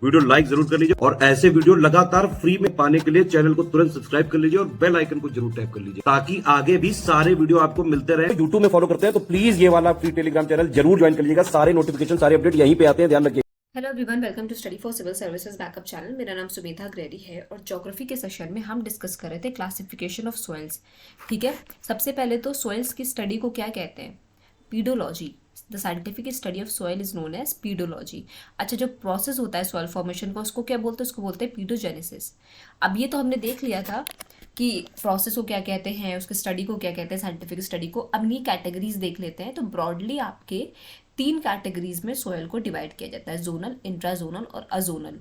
Video like जरूर कर लीजिए और ऐसे वीडियो लगातार फ्री में पाने के लिए चैनल को तुरंत सब्सक्राइब कर लीजिए और बेल आइकन को जरूर टैप कर लीजिए ताकि आगे भी सारे वीडियो आपको मिलते रहे। यूट्यूब में फॉलो करते हैं तो प्लीज ये वाला फ्री टेलीग्राम चैनल जरूर ज्वाइन कर लीजिएगा। सारे नोटिफिकेशन सारे अपडेट यहीं पे आते हैं, ध्यान रखिए। Hello everyone, welcome to study for civil services backup channel. मेरा नाम सुमेधा ग्रेडी है और ज्योग्राफी के सेशन में हम डिस्कस कर रहे थे क्लासिफिकेशन ऑफ सॉइल्स। ठीक है, सबसे पहले तो सॉइल्स की स्टडी को क्या कहते हैं? Pedology. The scientific study of soil is known as pedology. अच्छा, जो प्रोसेस होता है सॉइल फॉर्मेशन का उसको क्या बोलते हैं? उसको बोलते हैं पीडोजेनेसिस। अब ये तो हमने देख लिया था कि प्रोसेस को क्या कहते हैं, उसके स्टडी को क्या कहते हैं, साइंटिफिक स्टडी को। अब नहीं कैटेगरीज देख लेते हैं। तो ब्रॉडली आपके 3 कैटेगरीज में सोयल को डिवाइड किया जाता है, जोनल, इंट्राजोनल और अजोनल।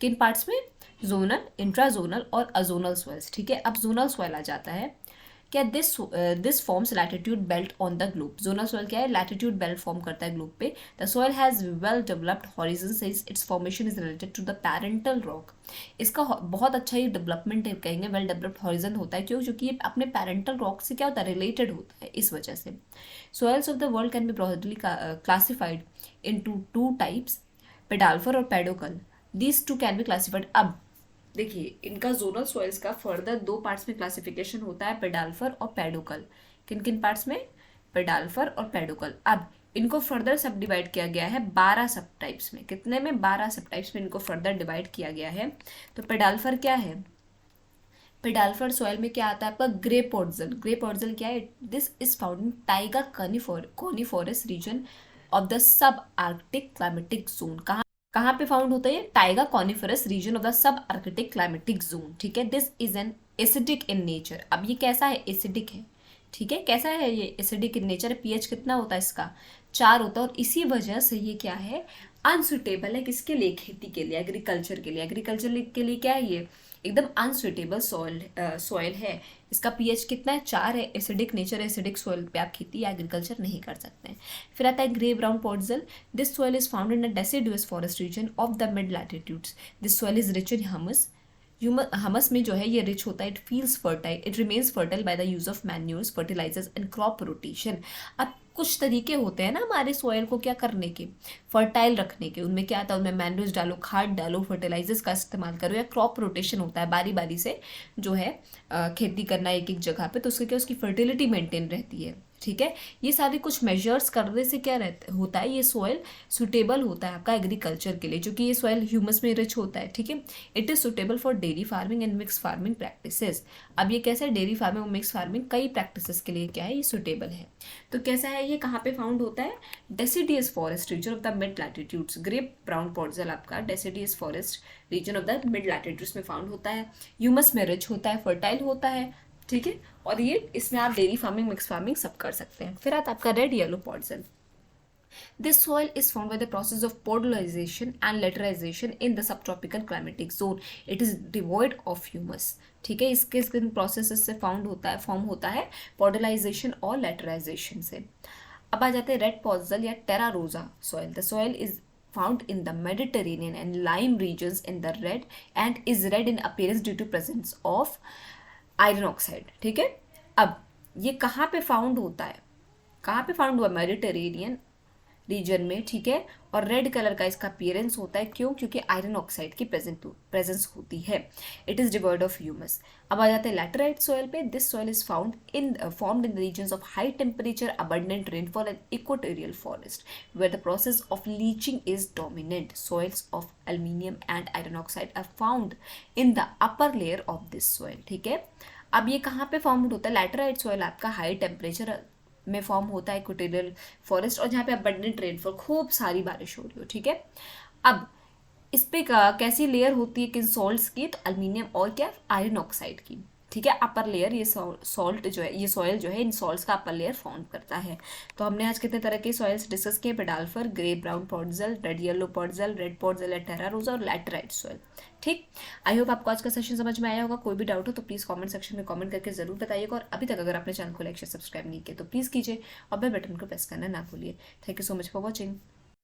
किन पार्ट्स में? जोनल, इंट्राजोनल और अजोनल सॉइल्स। ठीक है, अब जोनल सॉइल आ जाता है। क्या this forms latitude belt on the globe. Zonal soil क्या है? लैटिट्यूड बेल्ट फॉर्म करता है ग्लोब पे। The soil has well developed horizon since its formation is related to the parental rock. इसका बहुत अच्छा ही डेवलपमेंट कहेंगे, वेल डेवलप्ड हॉरिजन होता है। क्यों? क्योंकि ये अपने पैरेंटल रॉक से क्या होता है? रिलेटेड होता है, इस वजह से। Soils of the world can be broadly classified into 2 types, pedalfer और pedocal. These 2 can be classified. अब देखिए, इनका जोनल सॉइल्स का फर्दर 2 पार्ट्स में क्लासिफिकेशन होता है, पेडाल्फर और पेडोकल। किन किन पार्ट्स में? पेडाल्फर और पेडोकल। अब इनको फर्दर सब डिवाइड किया गया है 12 सब टाइप्स में। कितने में? 12 सब टाइप्स में इनको फर्दर डिवाइड किया गया है। तो पेडाल्फर क्या है? पेडाल्फर सॉइल में क्या आता है आपका? ग्रे पोर्टजल। ग्रे पोर्टजल क्या है? This is found in taiga coniferous region of the sub arctic climatic zone. कहाँ पे फाउंड होता है? Taiga coniferous region of the sub arctic climatic zone. ठीक है, this is an acidic in nature. अब ये कैसा है? एसिडिक है। ठीक है, कैसा है ये? Acidic in nature. पीएच कितना होता है इसका? 4 होता है। और इसी वजह से ये क्या है? अनसुटेबल है। किसके लिए? खेती के लिए, एग्रीकल्चर के लिए। एग्रीकल्चर के लिए क्या है ये? एकदम अनसुटेबल सॉइल है। इसका पीएच कितना है? 4 है। एसिडिक नेचर, एसिडिक सॉइल पे आप खेती या एग्रीकल्चर नहीं कर सकते हैं। फिर आता है grey brown podzol. This soil is found in a deciduous forest region of the mid latitudes. This soil is rich in humus. Humus में जो है ये रिच होता है। It feels fertile, it remains fertile by the use of manures, fertilisers and crop rotation. अब कुछ तरीके होते हैं ना हमारे सॉइल को क्या करने के, फर्टाइल रखने के। उनमें क्या आता है? उनमें मैन्यूर्स डालो, खाद डालो, फर्टिलाइजर्स का इस्तेमाल करो, या क्रॉप रोटेशन होता है, बारी बारी से जो है खेती करना एक एक जगह पे। तो उससे क्या, उसकी फर्टिलिटी मेंटेन रहती है। ठीक है, ये सारे कुछ मेजर्स करने से क्या होता है? ये सॉइल सुटेबल होता है आपका एग्रीकल्चर के लिए, क्योंकि ये सॉइल ह्यूमस में रिच होता है। ठीक है, it is suitable for dairy farming and mix farming practices. अब ये कैसा है? डेयरी फार्मिंग और मिक्स फार्मिंग कई प्रैक्टिसेस के लिए क्या है? ये सुटेबल है। तो कैसा है ये? कहाँ पे फाउंड होता है? Deciduous forest region of the mid latitudes. Grey brown podzol आपका deciduous forest region of the mid latitudes में फाउंड होता है। ह्यूमस में रिच होता है, फर्टाइल होता है। ठीक है, और ये इसमें आप डेयरी फार्मिंग, मिक्स फार्मिंग सब कर सकते हैं। फिर आता है आपका red yellow podzol. This soil is formed by the process of podolization and laterization in the subtropical climatic zone. It is devoid of humus. ठीक है, इसके किन प्रोसेस से फॉर्म होता है पोडोलाइजेशन और लेटराइजेशन से। अब आ जाते हैं रेड पोर्टजल या टेरा रोजा soil. The soil is found in the Mediterranean and Lime regions in the red and is red in appearance due to presence of iron oxide. ठीक है, अब ये कहाँ पे फाउंड होता है? कहाँ पे फाउंड हुआ? मेडिटेरेनियन रीजन में। ठीक है, और रेड कलर का इसका अपीयरेंस होता है। क्यों? क्योंकि आयरन ऑक्साइड की प्रेजेंस होती है। It is devoid of humus. अब आ जाते हैं लैटेराइट सॉइल पे। This soil is formed in the regions of high temperature, abundant rainfall and equatorial forest where the process of leaching is dominant. Soils of aluminium and iron oxide are found in the upper layer of this soil. ठीक है, अब ये कहाँ पे form होता है? Laterite soil आपका high temperature में फॉर्म होता है, इक्वेटोरियल फॉरेस्ट, और जहाँ पे अबंडेंट रेनफॉल, खूब सारी बारिश हो रही हो। ठीक है, अब इस पे कैसी लेयर होती है किन सॉल्ट्स की? तो एल्यूमिनियम और क्या? आयरन ऑक्साइड की। ठीक है, अपर लेयर, ये सॉल्ट जो है, ये सॉइल जो है इन सॉल्ट्स का अपर लेयर फॉर्म करता है। तो हमने आज कितने तरह के सॉइल्स डिस्कस किए? Pedalfer, grey brown podzol, red yellow podzol, red podzol या टेरा रोजा और लैटेराइट सॉइल। ठीक, आई होप आपको आज का सेशन समझ में आया होगा। कोई भी डाउट हो तो प्लीज़ कमेंट सेक्शन में कमेंट करके जरूर बताइएगा। और अभी तक अगर आपने चैनल को लाइक शेयर सब्सक्राइब नहीं किया तो प्लीज़ कीजिए और बेल बटन को प्रेस करना ना भूलिए। Thank you so much for watching.